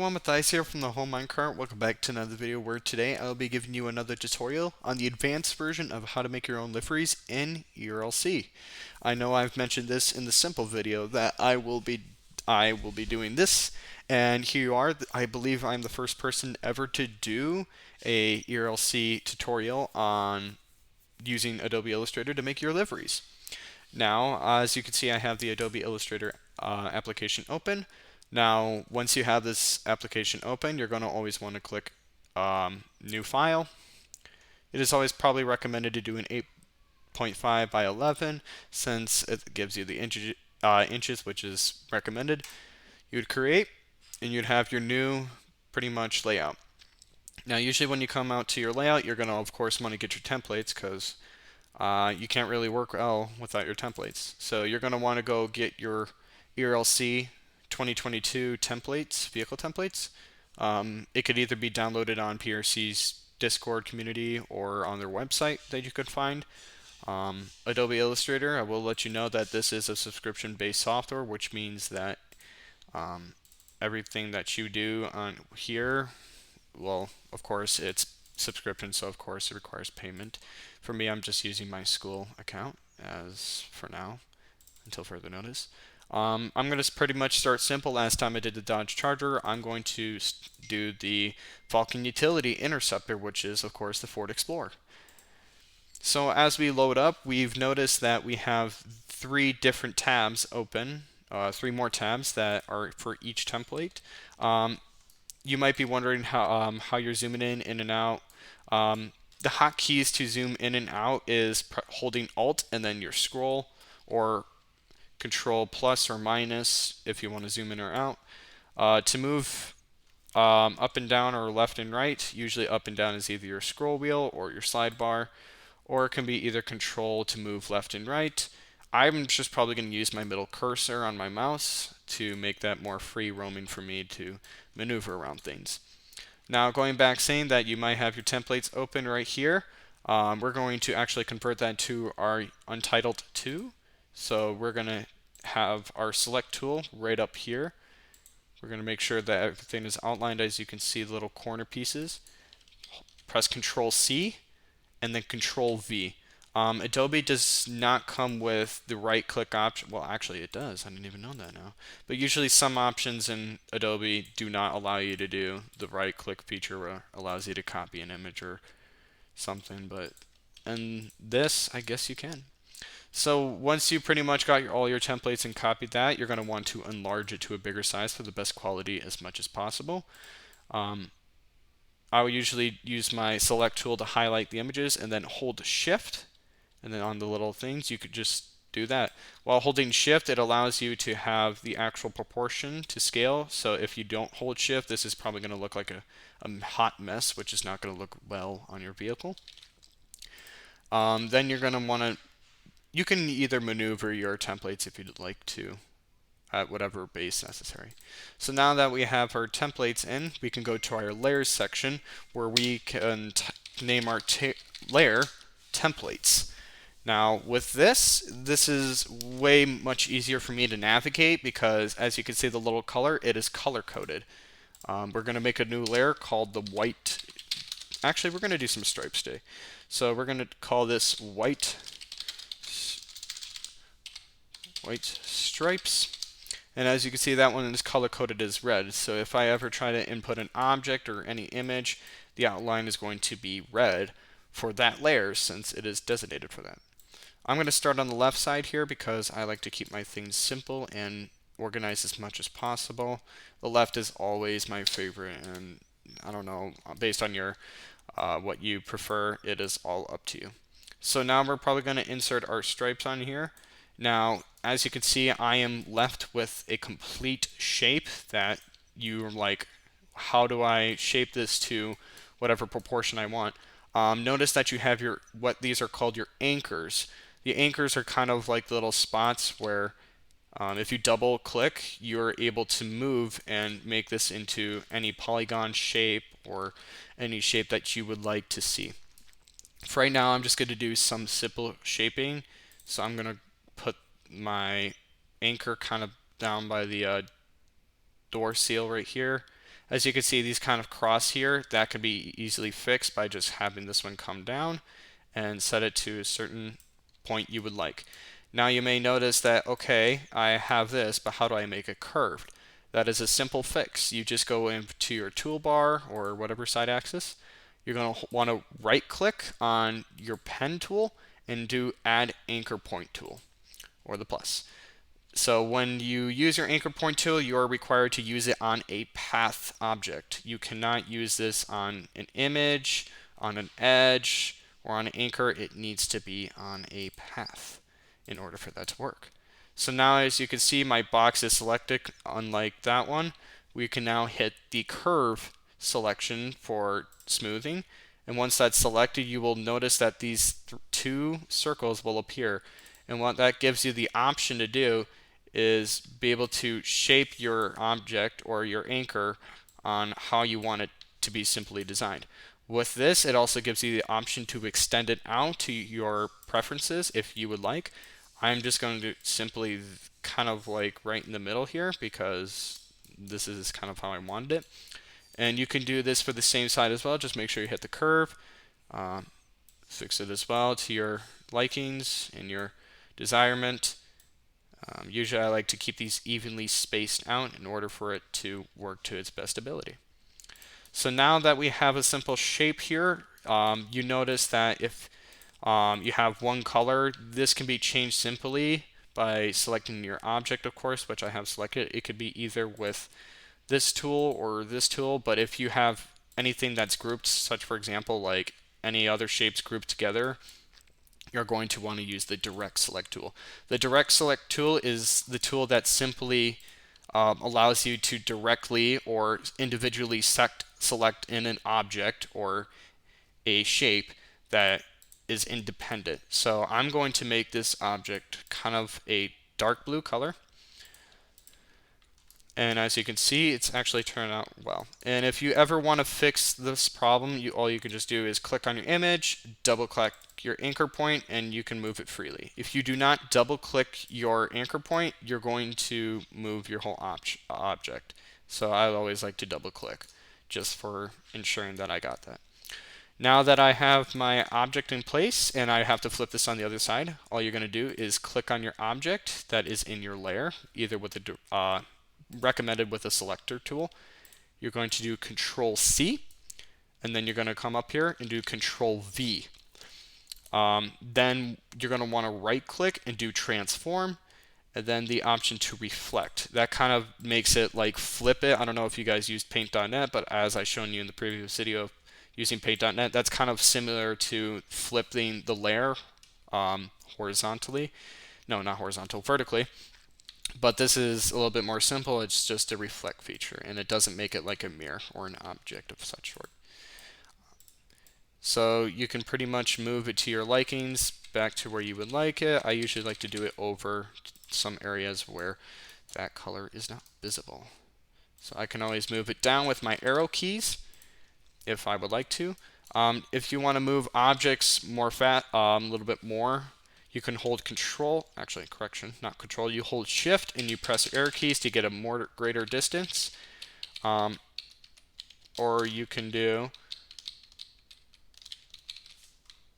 everyone, Matthias here from the Home Minecart. Welcome back to another video where today I'll be giving you another tutorial on the advanced version of how to make your own liveries in ERLC. I know I've mentioned this in the simple video that I will be doing this, and here you are. I believe I'm the first person ever to do a ERLC tutorial on using Adobe Illustrator to make your liveries. Now, as you can see, I have the Adobe Illustrator application open. Now, once you have this application open, you're going to always want to click New File. It is always probably recommended to do an 8.5 by 11 since it gives you the inches, which is recommended. You would create, and you'd have your new pretty much layout. Now, usually when you come out to your layout, you're going to, of course, want to get your templates because you can't really work well without your templates. So you're going to want to go get your ERLC 2022 templates, vehicle templates. It could either be downloaded on PRC's Discord community or on their website that you could find. Adobe Illustrator, I will let you know that this is a subscription-based software, which means that everything that you do on here, well, of course, it's subscription, so of course it requires payment. For me, I'm just using my school account as for now, until further notice. I'm going to pretty much start simple. Last time I did the Dodge Charger, I'm going to do the Vulcan Utility Interceptor, which is, of course, the Ford Explorer. So as we load up, we've noticed that we have three different tabs open, three more tabs that are for each template. You might be wondering how you're zooming in and out. The hotkeys to zoom in and out is holding Alt and then your scroll, or Control plus or minus if you want to zoom in or out. To move up and down or left and right, usually up and down is either your scroll wheel or your slide bar, or it can be either Control to move left and right. I'm just probably going to use my middle cursor on my mouse to make that more free roaming for me to maneuver around things. Now, going back, saying that you might have your templates open right here, we're going to actually convert that to our Untitled 2. So we're going to have our select tool right up here. We're going to make sure that everything is outlined. As you can see, the little corner pieces. Press Control C and then Control V. Adobe does not come with the right click option. Well, actually it does. I didn't even know that now. But usually some options in Adobe do not allow you to do the right click feature where allows you to copy an image or something. But in this, I guess you can. So once you pretty much got all your templates and copied that, you're going to want to enlarge it to a bigger size for the best quality as much as possible. I will usually use my select tool to highlight the images and then hold Shift, and then on the little things you could just do that. While holding Shift, it allows you to have the actual proportion to scale. So if you don't hold Shift, this is probably going to look like a hot mess, which is not going to look well on your vehicle. Then you're going to want to, you can either maneuver your templates if you'd like to at whatever base necessary. So now that we have our templates in, we can go to our layers section where we can name our layer templates. Now with this is way much easier for me to navigate because as you can see the little color, it is color coded. We're going to make a new layer called the white. Actually, we're going to do some stripes today. So we're going to call this white stripes. And as you can see, that one is color coded as red. So if I ever try to input an object or any image, the outline is going to be red for that layer since it is designated for that. I'm going to start on the left side here because I like to keep my things simple and organized as much as possible. The left is always my favorite, and I don't know, based on your what you prefer, it is all up to you. So now we're probably going to insert our stripes on here. Now, as you can see, I am left with a complete shape that you're like, how do I shape this to whatever proportion I want? Notice that you have your, what these are called your anchors. The anchors are kind of like little spots where if you double click, you're able to move and make this into any polygon shape or any shape that you would like to see. For right now, I'm just going to do some simple shaping. So I'm going to put my anchor kind of down by the door seal right here. As you can see, these kind of cross here, that can be easily fixed by just having this one come down and set it to a certain point you would like. Now you may notice that, okay, I have this, but how do I make it curved? That is a simple fix. You just go into your toolbar or whatever side axis. You're going to want to right click on your pen tool and do add anchor point tool, or the plus. So when you use your anchor point tool, you are required to use it on a path object. You cannot use this on an image, on an edge, or on an anchor. It needs to be on a path in order for that to work. So now as you can see, my box is selected. Unlike that one, we can now hit the curve selection for smoothing. And once that's selected, you will notice that these two circles will appear. And what that gives you the option to do is be able to shape your object or your anchor on how you want it to be simply designed. With this, it also gives you the option to extend it out to your preferences if you would like. I'm just going to simply kind of like right in the middle here because this is kind of how I wanted it. And you can do this for the same side as well. Just make sure you hit the curve. Fix it as well to your likings and your desirement. Usually I like to keep these evenly spaced out in order for it to work to its best ability. So now that we have a simple shape here, you notice that if you have one color, this can be changed simply by selecting your object, of course, which I have selected. It could be either with this tool or this tool, but if you have anything that's grouped, such for example like any other shapes grouped together, you're going to want to use the direct select tool. The direct select tool is the tool that simply allows you to directly or individually select in an object or a shape that is independent. So I'm going to make this object kind of a dark blue color. And as you can see, it's actually turned out well. And if you ever want to fix this problem, all you can just do is click on your image, double click your anchor point, and you can move it freely. If you do not double click your anchor point, you're going to move your whole object. So I always like to double click just for ensuring that I got that. Now that I have my object in place and I have to flip this on the other side, all you're going to do is click on your object that is in your layer, either with the recommended with a selector tool. You're going to do Control C, and then you're going to come up here and do Control V. Then you're going to want to right click and do Transform, and then the option to reflect. That kind of makes it like flip it. I don't know if you guys used paint.net, but as I shown you in the previous video using paint.net, that's kind of similar to flipping the layer horizontally. No, not horizontal, vertically. But this is a little bit more simple. It's just a reflect feature, and it doesn't make it like a mirror or an object of such sort. So you can pretty much move it to your likings back to where you would like it. I usually like to do it over some areas where that color is not visible. So I can always move it down with my arrow keys if I would like to. If you want to move objects more a little bit more, you can hold Control, actually correction, not Control, you hold Shift and you press arrow keys to get a greater distance. Or you can do,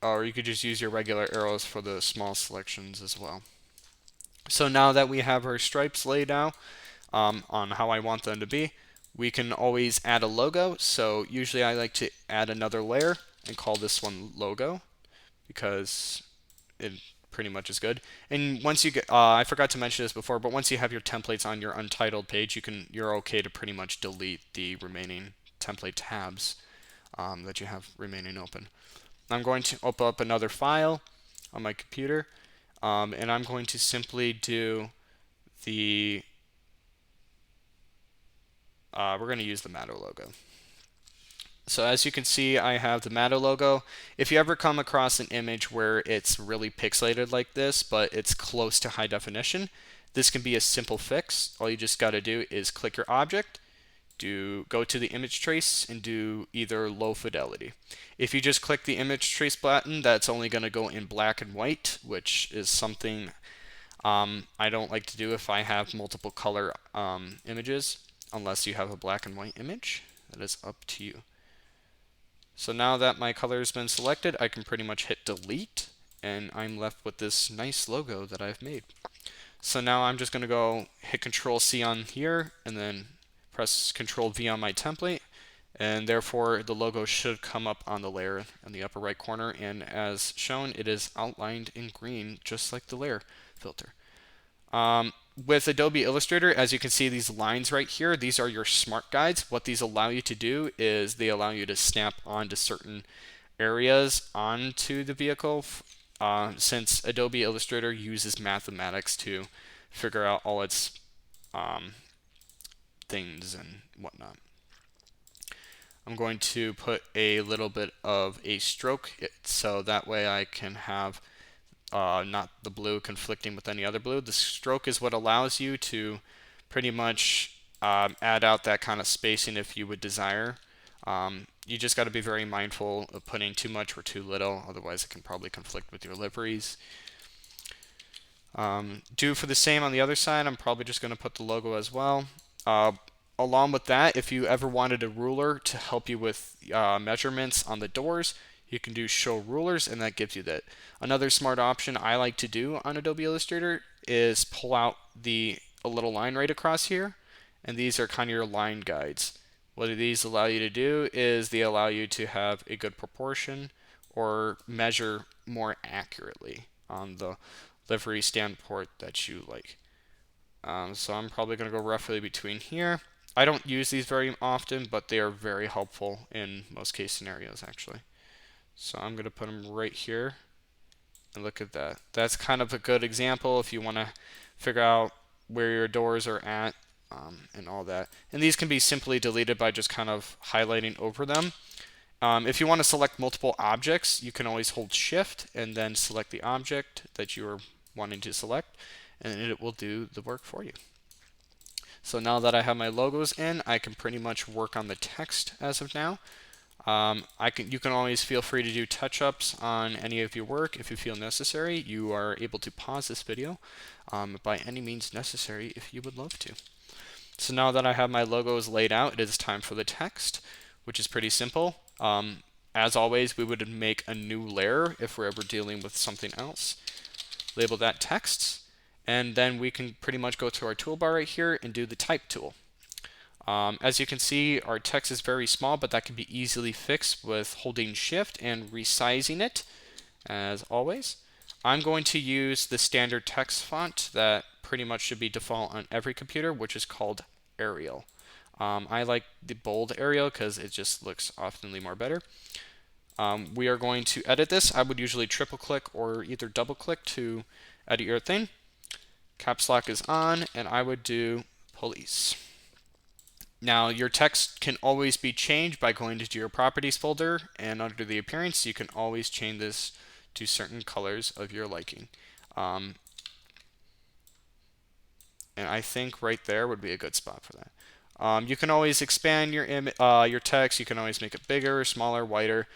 or you could just use your regular arrows for the small selections as well. So now that we have our stripes laid out on how I want them to be, we can always add a logo. So usually I like to add another layer and call this one logo because it pretty much is good. And once you get, I forgot to mention this before, but once you have your templates on your untitled page, you're okay to pretty much delete the remaining template tabs that you have remaining open. I'm going to open up another file on my computer, and I'm going to simply do the we're going to use the Matto logo. So as you can see, I have the Matto logo. If you ever come across an image where it's really pixelated like this, but it's close to high definition, this can be a simple fix. All you just got to do is click your object, go to the image trace, and do either low fidelity. If you just click the image trace button, that's only going to go in black and white, which is something I don't like to do if I have multiple color images. unless you have a black and white image. That is up to you. So now that my color has been selected, I can pretty much hit delete, and I'm left with this nice logo that I've made. So now I'm just going to go hit Control C on here, and then press Control V on my template, and therefore the logo should come up on the layer in the upper right corner, and as shown, it is outlined in green, just like the layer filter. With Adobe Illustrator, as you can see these lines right here, these are your smart guides. What these allow you to do is they allow you to snap onto certain areas onto the vehicle, since Adobe Illustrator uses mathematics to figure out all its things and whatnot. I'm going to put a little bit of a stroke so that way I can have not the blue conflicting with any other blue. The stroke is what allows you to pretty much add out that kind of spacing if you would desire. You just got to be very mindful of putting too much or too little, otherwise it can probably conflict with your liveries. Do for the same on the other side. I'm probably just going to put the logo as well. Along with that, if you ever wanted a ruler to help you with measurements on the doors, you can do show rulers, and that gives you that. Another smart option I like to do on Adobe Illustrator is pull out a little line right across here, and these are kind of your line guides. What these allow you to do is they allow you to have a good proportion or measure more accurately on the livery standpoint that you like. So I'm probably going to go roughly between here. I don't use these very often, but they are very helpful in most case scenarios actually. So I'm going to put them right here, and look at that. That's kind of a good example if you want to figure out where your doors are at and all that. And these can be simply deleted by just kind of highlighting over them. If you want to select multiple objects, you can always hold Shift and then select the object that you are wanting to select, and it will do the work for you. So now that I have my logos in, I can pretty much work on the text as of now. You can always feel free to do touch-ups on any of your work if you feel necessary. You are able to pause this video by any means necessary if you would love to. So now that I have my logos laid out, it is time for the text, which is pretty simple. As always, we would make a new layer if we're ever dealing with something else. Label that text, and then we can pretty much go to our toolbar right here and do the type tool. As you can see, our text is very small, but that can be easily fixed with holding Shift and resizing it, as always. I'm going to use the standard text font that pretty much should be default on every computer, which is called Arial. I like the bold Arial because it just looks oftenly more better. We are going to edit this. I would usually triple click or either double click to edit your thing. Caps lock is on, and I would do police. Now your text can always be changed by going to your properties folder, and under the appearance you can always change this to certain colors of your liking. And I think right there would be a good spot for that. You can always expand your text. You can always make it bigger, smaller, wider.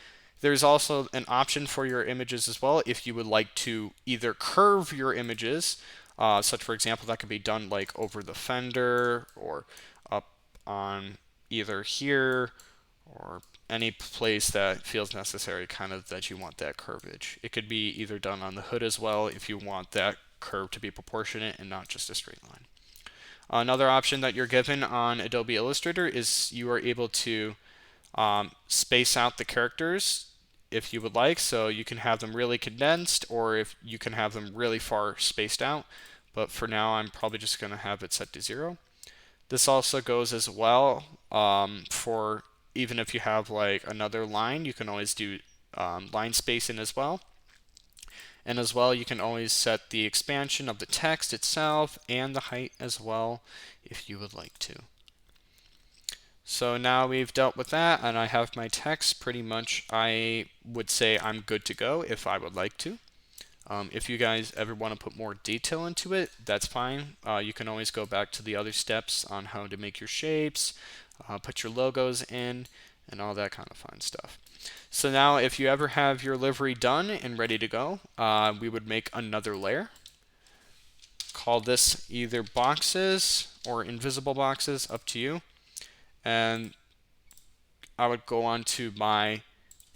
There's also an option for your images as well if you would like to either curve your images, such for example that could be done like over the fender or up on either here or any place that feels necessary, kind of that you want that curvage. It could be either done on the hood as well if you want that curve to be proportionate and not just a straight line. Another option that you're given on Adobe Illustrator is you are able to space out the characters if you would like, so you can have them really condensed or if you can have them really far spaced out, but for now I'm probably just going to have it set to 0. This also goes as well for even if you have like another line, you can always do line spacing as well. And as well, you can always set the expansion of the text itself and the height as well if you would like to. So now we've dealt with that, and I have my text pretty much. I would say I'm good to go if I would like to. If you guys ever want to put more detail into it, that's fine. You can always go back to the other steps on how to make your shapes, put your logos in, and all that kind of fun stuff. So now if you ever have your livery done and ready to go, we would make another layer. call this either boxes or invisible boxes, up to you. And I would go on to my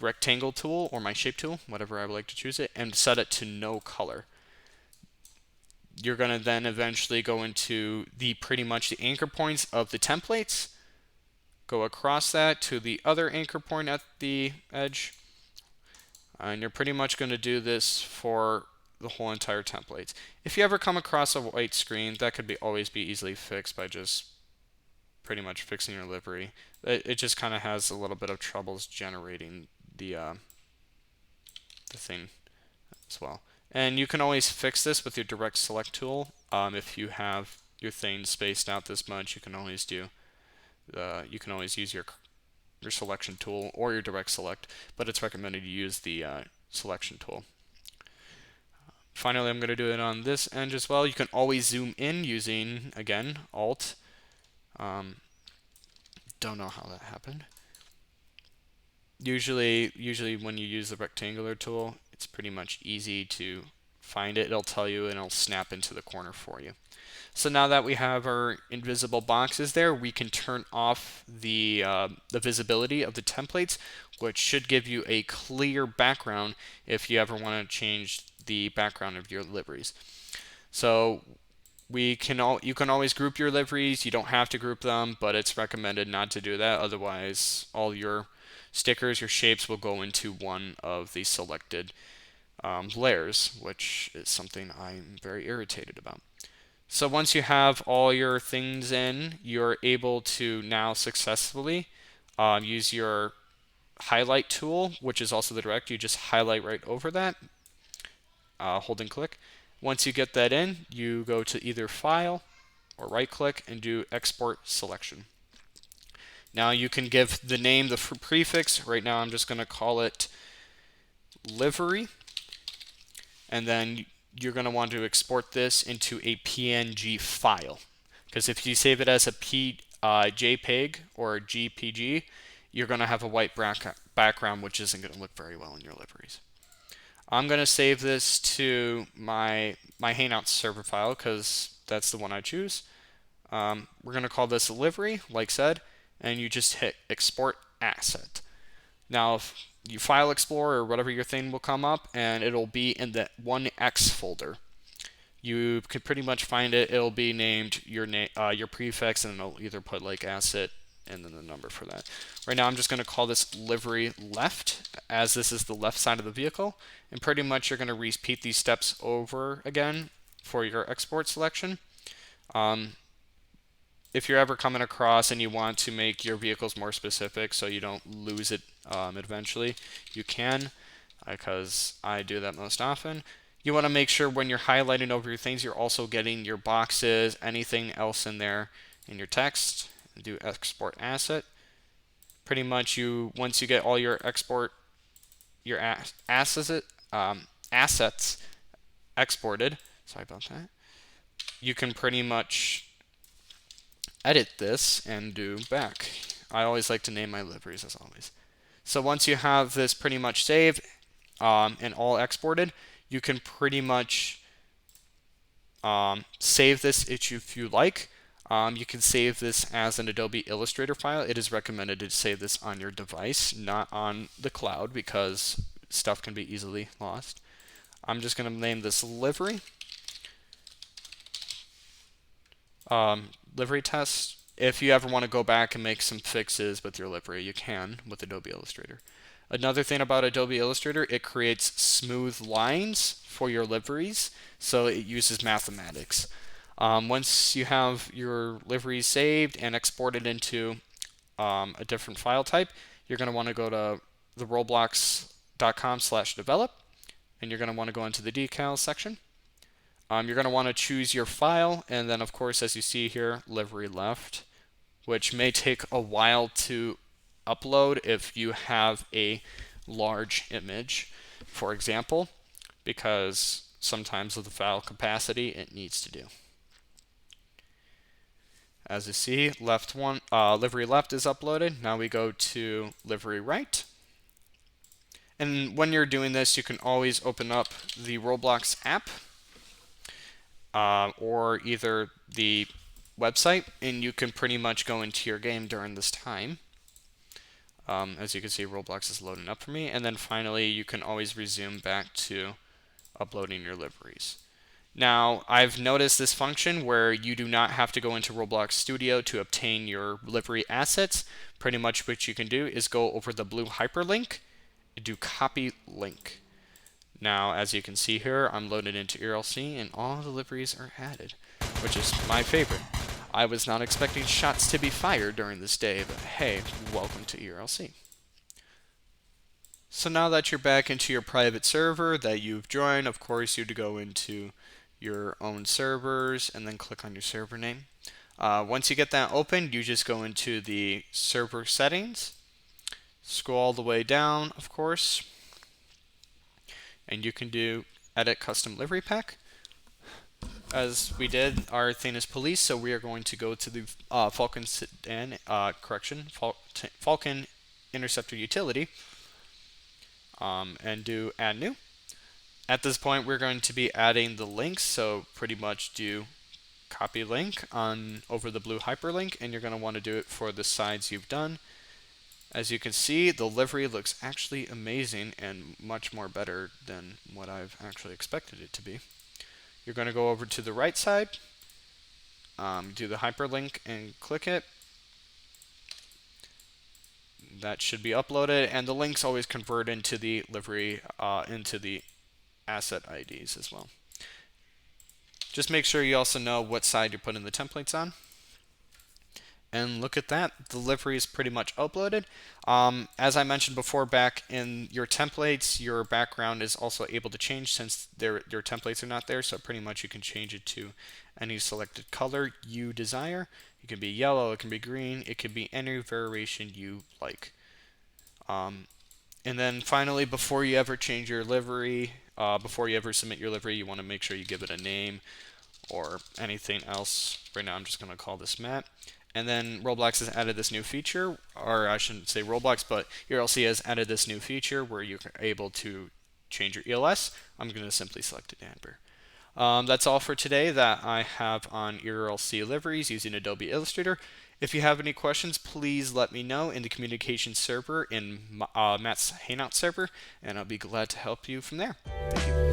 rectangle tool or my shape tool, whatever I would like to choose it, and set it to no color. You're going to then eventually go into the pretty much the anchor points of the templates, go across that to the other anchor point at the edge, and you're pretty much going to do this for the whole entire template. If you ever come across a white screen, that could always be easily fixed by just pretty much fixing your livery. It just kind of has a little bit of troubles generating the thing as well. And you can always fix this with your direct select tool. If you have your thing spaced out this much, you can always use your selection tool or your direct select, but it's recommended you use the selection tool. Finally, I'm going to do it on this end as well. You can always zoom in using, again, Alt. Don't know how that happened. Usually when you use the rectangular tool, it's pretty much easy to find it. It'll tell you and it'll snap into the corner for you. So now that we have our invisible boxes there, we can turn off the visibility of the templates, which should give you a clear background if you ever want to change the background of your liveries. So you can always group your liveries. You don't have to group them, but it's recommended not to do that. Otherwise, all your stickers, your shapes will go into one of the selected layers, which is something I'm very irritated about. So once you have all your things in, you're able to now successfully use your highlight tool, which is also the direct. You just highlight right over that, hold and click. Once you get that in, you go to either File or right click and do Export Selection. Now you can give the name, the prefix. Right now I'm just going to call it Livery. And then you're going to want to export this into a PNG file. Because if you save it as a JPEG or a GPG, you're going to have a white background, which isn't going to look very well in your liveries. I'm going to save this to my Hangout server file because that's the one I choose. We're going to call this a livery, like said, and you just hit Export Asset. Now, if you File Explorer or whatever your thing will come up, and it'll be in the 1x folder. You can pretty much find it. It'll be named your prefix, and it'll either put like asset and then the number for that. Right now I'm just going to call this livery left, as this is the left side of the vehicle, and pretty much you're going to repeat these steps over again for your export selection. If you're ever coming across and you want to make your vehicles more specific so you don't lose it eventually, you can, because I do that most often. You want to make sure when you're highlighting over your things, you're also getting your boxes, anything else in there in your text. Do export asset. Pretty much once you get all your assets exported, sorry about that, you can pretty much edit this and do back. I always like to name my liveries as always. So once you have this pretty much saved and all exported, you can pretty much save this if you like. You can save this as an Adobe Illustrator file. It is recommended to save this on your device, not on the cloud, because stuff can be easily lost. I'm just going to name this livery. Livery test. If you ever want to go back and make some fixes with your livery, you can with Adobe Illustrator. Another thing about Adobe Illustrator, it creates smooth lines for your liveries, so it uses mathematics. Once you have your liveries saved and exported into a different file type, you're going to want to go to the roblox.com/develop, and you're going to want to go into the decals section. You're going to want to choose your file, and then of course, as you see here, livery left, which may take a while to upload if you have a large image, for example, because sometimes with the file capacity it needs to do. As you see, livery left is uploaded. Now we go to livery right. And when you're doing this, you can always open up the Roblox app. or either the website, and you can pretty much go into your game during this time. As you can see, Roblox is loading up for me, and then finally you can always resume back to uploading your liveries. Now, I've noticed this function where you do not have to go into Roblox Studio to obtain your livery assets. Pretty much what you can do is go over the blue hyperlink and do copy link. Now, as you can see here, I'm loaded into ERLC and all the liveries are added, which is my favorite. I was not expecting shots to be fired during this day, but hey, welcome to ERLC. So now that you're back into your private server that you've joined, of course you'd go into your own servers and then click on your server name. Once you get that open, you just go into the server settings, scroll all the way down, of course, and you can do edit custom livery pack. As we did, our thing is police, so we are going to go to the Falcon Interceptor utility and do add new. At this point, we're going to be adding the links, so pretty much do copy link on over the blue hyperlink, and you're going to want to do it for the sides you've done. As you can see, the livery looks actually amazing and much more better than what I've actually expected it to be. You're going to go over to the right side, do the hyperlink and click it. That should be uploaded, and the links always convert into the livery, into the asset IDs as well. Just make sure you also know what side you're putting the templates on. And look at that, the livery is pretty much uploaded. As I mentioned before, back in your templates, your background is also able to change since your templates are not there, so pretty much you can change it to any selected color you desire. It can be yellow, it can be green, it can be any variation you like. And then finally, before you ever change your livery, before you ever submit your livery, you want to make sure you give it a name or anything else. Right now I'm just going to call this Matt. And then Roblox has added this new feature, or I shouldn't say Roblox, but ERLC has added this new feature where you're able to change your ELS. I'm going to simply select an Amber. That's all for today that I have on ERLC liveries using Adobe Illustrator. If you have any questions, please let me know in the communication server in Matt's Hangout server, and I'll be glad to help you from there. Thank you.